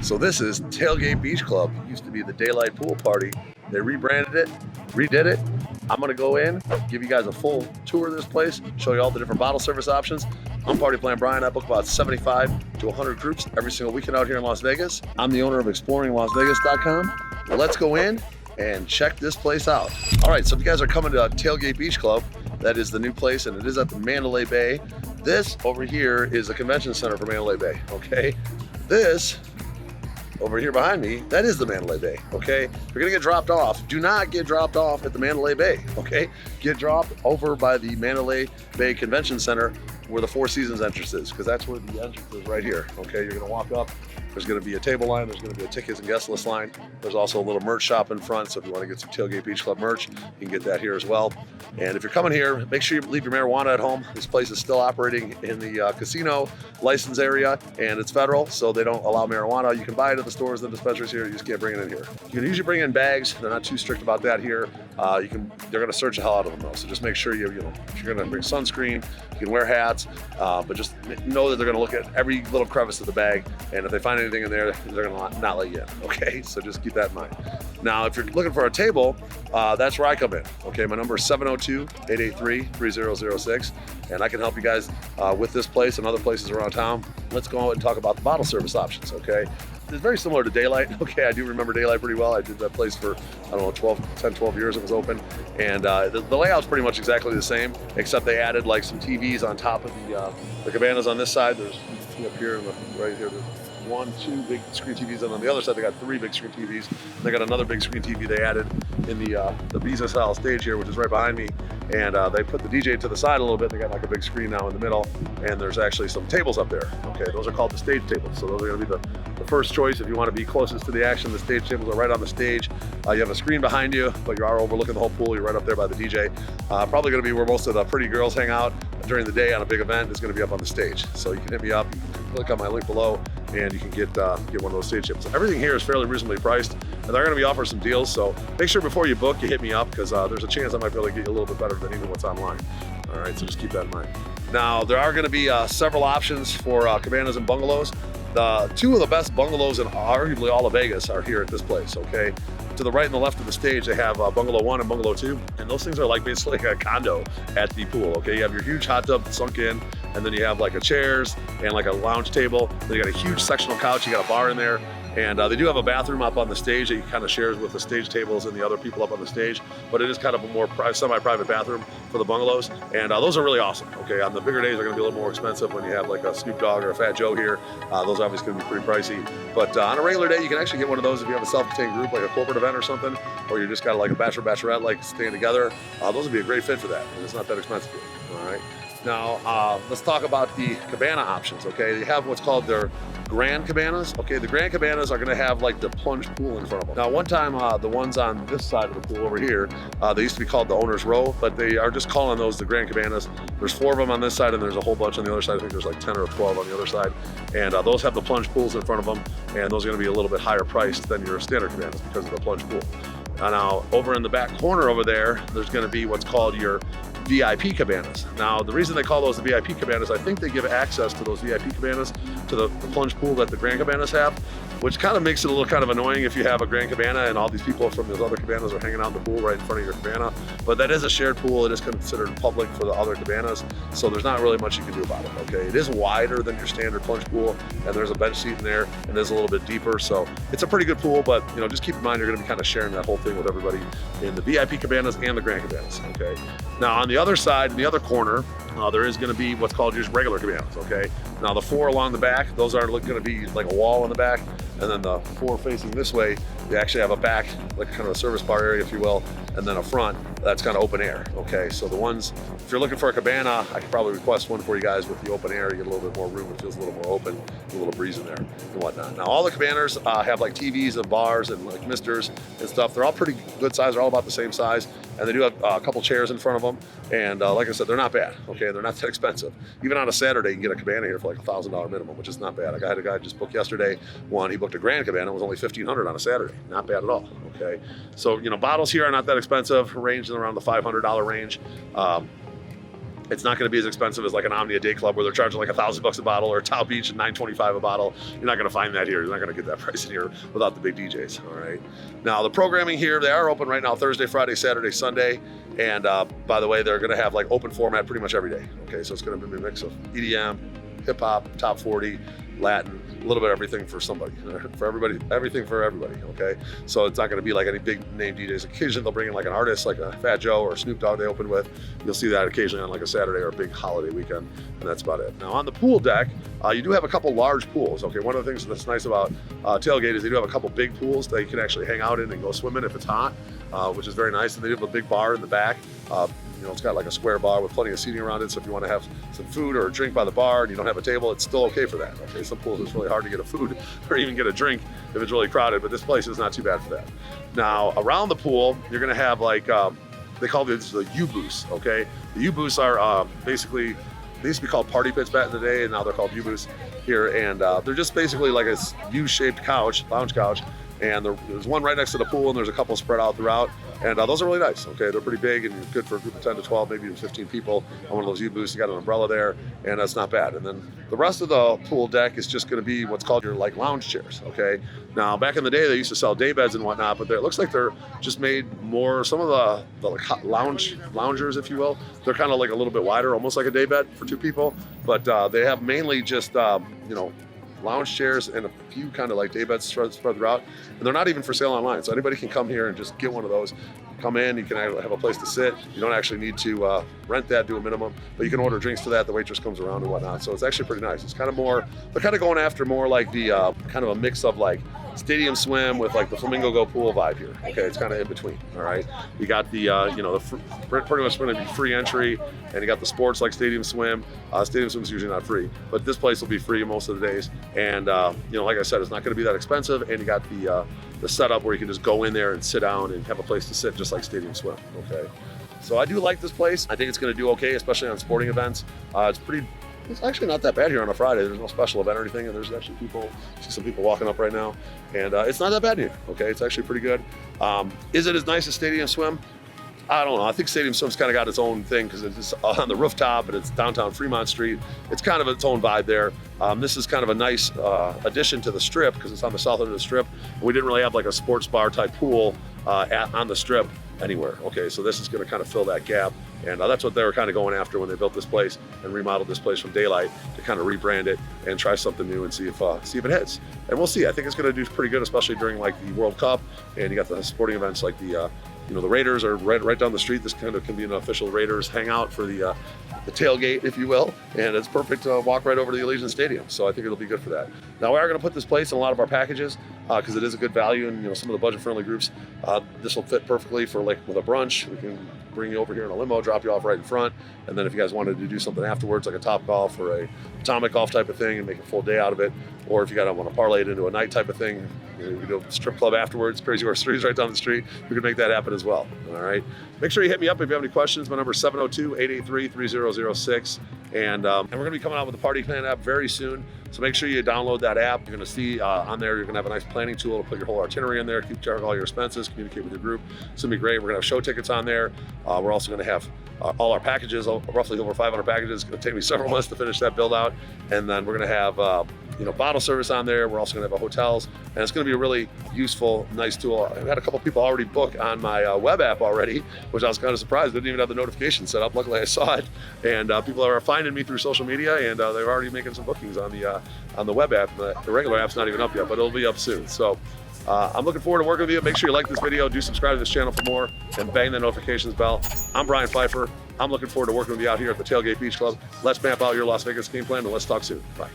So this is Tailgate Beach Club. It used to be the Daylight Pool Party. They rebranded it, redid it. I'm gonna go in, give you guys a full tour of this place, show you all the different bottle service options. I'm Party Plan Brian. I book about 75 to 100 groups every single weekend out here in Las Vegas. I'm the owner of exploringlasvegas.com. Let's go in and check this place out. All right, so if you guys are coming to Tailgate Beach Club, that is the new place, and it is at the Mandalay Bay. This over here is a convention center for Mandalay Bay, okay? This over here behind me, that is the Mandalay Bay, okay? If you're gonna get dropped off, do not get dropped off at the Mandalay Bay, okay? Get dropped over by the Mandalay Bay Convention Center where the Four Seasons entrance is, because that's where the entrance is right here, okay? You're gonna walk up, there's gonna be a table line, there's gonna be a tickets and guest list line. There's also a little merch shop in front, so if you wanna get some Tailgate Beach Club merch, you can get that here as well. And if you're coming here, make sure you leave your marijuana at home. This place is still operating in the casino license area, and it's federal, so they don't allow marijuana. You can buy it at the stores and dispensaries here, you just can't bring it in here. You can usually bring in bags, they're not too strict about that here. They're gonna search the hell out of them though, so just make sure if you're gonna bring sunscreen, you can wear hats, but just know that they're gonna look at every little crevice of the bag, and if they find anything in there, they're gonna not let you in, okay? So just keep that in mind. Now, if you're looking for a table, that's where I come in, okay? My number is 702-883-3006, and I can help you guys with this place and other places around town. Let's go out and talk about the bottle service options, okay? It's very similar to Daylight. Okay, I do remember Daylight pretty well. I did that place for, I don't know, 10, 12 years it was open. And the layout's pretty much exactly the same, except they added like some TVs on top of the cabanas on this side. There's up here, right here, there's 1, 2 big screen TVs, and on the other side they got 3 big screen TVs. They got another big screen TV they added in the business style stage here, which is right behind me. And they put the DJ to the side a little bit. They got like a big screen now in the middle, and there's actually some tables up there. Okay, those are called the stage tables. So those are gonna be the first choice if you wanna be closest to the action. The stage tables are right on the stage. You have a screen behind you, but you are overlooking the whole pool. You're right up there by the DJ. Probably gonna be where most of the pretty girls hang out during the day on a big event. Is gonna be up on the stage. So you can hit me up, you can click on my link below, and you can get one of those stage tables. Everything here is fairly reasonably priced, and they're gonna be offering some deals. So make sure before you book, you hit me up, because there's a chance I might be able to get you a little bit better than even what's online. All right, so just keep that in mind. Now, there are gonna be several options for cabanas and bungalows. The 2 of the best bungalows in arguably all of Vegas are here at this place, okay? To the right and the left of the stage, they have Bungalow 1 and Bungalow 2, and those things are like basically like a condo at the pool, okay? You have your huge hot tub sunk in, and then you have like a chairs and like a lounge table. Then you got a huge sectional couch, you got a bar in there, and they do have a bathroom up on the stage that you kind of shares with the stage tables and the other people up on the stage, but it is kind of a more semi-private bathroom for the bungalows, and those are really awesome, okay? On the bigger days, they're gonna be a little more expensive when you have like a Snoop Dogg or a Fat Joe here. Those are obviously gonna be pretty pricey, but on a regular day, you can actually get one of those if you have a self-contained group, like a corporate event or something, or you're just kind of like a bachelor, bachelorette, like staying together. Those would be a great fit for that, and it's not that expensive, all right? Now, let's talk about the cabana options, okay? They have what's called their grand cabanas. Okay, the grand cabanas are gonna have like the plunge pool in front of them. Now, one time, the ones on this side of the pool over here, they used to be called the owner's row, but they are just calling those the grand cabanas. There's 4 of them on this side, and there's a whole bunch on the other side. I think there's like 10 or 12 on the other side. And those have the plunge pools in front of them, and those are gonna be a little bit higher priced than your standard cabanas because of the plunge pool. Now, over in the back corner over there, there's gonna be what's called your VIP cabanas. Now, the reason they call those the VIP cabanas, I think they give access to those VIP cabanas to the plunge pool that the Grand Cabanas have, which kind of makes it a little kind of annoying if you have a Grand Cabana and all these people from those other cabanas are hanging out in the pool right in front of your cabana. But that is a shared pool. It is considered public for the other cabanas, so there's not really much you can do about it, okay? It is wider than your standard plunge pool, and there's a bench seat in there, and it is a little bit deeper, so it's a pretty good pool, but just keep in mind you're gonna be kind of sharing that whole thing with everybody in the VIP cabanas and the Grand Cabanas, okay? Now, on the other side, in the other corner, there is going to be what's called just regular cabanas, okay? Now, the 4 along the back, those are going to be like a wall in the back, and then the 4 facing this way, you actually have a back, like kind of a service bar area, if you will, and then a front that's kind of open air, okay? So the ones, if you're looking for a cabana, I could probably request one for you guys with the open air. You get a little bit more room, it feels a little more open, a little breeze in there and whatnot. Now, all the cabanas have like TVs and bars and like misters and stuff. They're all pretty good size, they're all about the same size, and they do have a couple chairs in front of them, and like I said, they're not bad, okay? They're not that expensive. Even on a Saturday, you can get a cabana here for like $1,000 minimum, which is not bad. I had a guy just book yesterday one, he booked a grand cabana, it was only $1,500 on a Saturday. Not bad at all, okay? So, bottles here are not that expensive, ranging around the $500 range. It's not going to be as expensive as like an Omnia Day Club where they're charging like $1,000 a bottle, or Tailgate Beach at $9.25 a bottle. You're not going to find that here. You're not going to get that price in here without the big DJs. All right. Now the programming here, they are open right now Thursday, Friday, Saturday, Sunday. And by the way, they're going to have like open format pretty much every day. Okay, so it's going to be a mix of EDM, hip hop, top 40, Latin, a little bit of everything for somebody, for everybody, everything for everybody, okay? So it's not gonna be like any big name DJs. Occasionally they'll bring in like an artist, like a Fat Joe or Snoop Dogg they open with. You'll see that occasionally on like a Saturday or a big holiday weekend, and that's about it. Now on the pool deck, you do have a couple large pools, okay? One of the things that's nice about Tailgate is they do have a couple big pools that you can actually hang out in and go swim in if it's hot, which is very nice. And they have a big bar in the back. You know, it's got like a square bar with plenty of seating around it. So if you want to have some food or a drink by the bar and you don't have a table, it's still okay for that. Okay, some pools it's really hard to get a food or even get a drink if it's really crowded, but this place is not too bad for that. Now around the pool, you're gonna have like, they call these the U-booths, okay? The U-booths are basically, they used to be called party pits back in the day, and now they're called U-booths here. And they're just basically like a U-shaped couch, lounge couch. And there's one right next to the pool, and there's a couple spread out throughout. And those are really nice, okay? They're pretty big and good for a group of 10 to 12, maybe even 15 people on one of those U-booths. You got an umbrella there, and that's not bad. And then the rest of the pool deck is just gonna be what's called your like lounge chairs, okay? Now, back in the day, they used to sell day beds and whatnot, but it looks like they're just made more, some of the like loungers, if you will, they're kind of like a little bit wider, almost like a day bed for 2 people. But they have mainly just, you know, lounge chairs and a few kind of like day beds spread throughout, and they're not even for sale online, so anybody can come here and just get one of those. Come in, you can have a place to sit. You don't actually need to rent that, do a minimum, but you can order drinks to that. The waitress comes around and whatnot, so it's actually pretty nice. It's kind of more, they're kind of going after more like the kind of a mix of like stadium swim with like the Flamingo Go pool vibe here. Okay, it's kind of in between. All right, you got the you know, pretty much going to be free entry, and you got the sports like stadium swim. Stadium swim is usually not free, but this place will be free most of the days. And you know, like I said, it's not going to be that expensive, and you got the setup where you can just go in there and sit down and have a place to sit just like stadium swim. Okay, so I do like this place. I think it's going to do okay, especially on sporting events. It's actually not that bad here on a Friday. There's no special event or anything, and there's actually people, I see some people walking up right now, and it's not that bad here, okay? It's actually pretty good. Is it as nice as Stadium Swim? I don't know. I think Stadium Swim's kind of got its own thing because it's on the rooftop and it's downtown Fremont Street. It's kind of its own vibe there. This is kind of a nice addition to the Strip because it's on the south end of the Strip. We didn't really have like a sports bar type pool on the Strip anywhere. Okay, so this is going to kind of fill that gap, and that's what they were kind of going after when they built this place and remodeled this place from Daylight, to kind of rebrand it and try something new and see if it hits. And we'll see. I think it's going to do pretty good, especially during like the World Cup, and you got the sporting events like the you know, the Raiders are right down the street. This kind of can be an official Raiders hangout for the tailgate, if you will, and it's perfect to walk right over to the Allegiant Stadium. So I think it'll be good for that. Now we are going to put this place in a lot of our packages because it is a good value, and you know, some of the budget-friendly groups, this will fit perfectly for like with a brunch. We can bring you over here in a limo, drop you off right in front, and then if you guys wanted to do something afterwards, like a Top Golf or a atomic golf type of thing, and make a full day out of it, or if you guys want to parlay it into a night type of thing, you know, we can do a strip club afterwards. Crazy Horse 3 is right down the street. We can make that happen as well. All right. Make sure you hit me up if you have any questions. My number is 702-883-3006. And we're going to be coming out with the Party Plan app very soon. So make sure you download that app. You're going to see on there, you're going to have a nice planning tool to put your whole itinerary in there, keep track of all your expenses, communicate with your group. It's going to be great. We're going to have show tickets on there. We're also going to have all our packages, roughly over 500 packages. It's going to take me several months to finish that build out. And then we're going to have you know, bottle service on there. We're also going to have hotels, and it's going to be a really useful, nice tool. I've had a couple people already book on my web app already, which I was kind of surprised. I didn't even have the notification set up. Luckily, I saw it, and people are finding me through social media, and they're already making some bookings on the web app. The regular app's not even up yet, but it'll be up soon. So I'm looking forward to working with you. Make sure you like this video, do subscribe to this channel for more, and bang the notifications bell. I'm Brian Pfeiffer. I'm looking forward to working with you out here at the Tailgate Beach Club. Let's map out your Las Vegas game plan, and let's talk soon. Bye.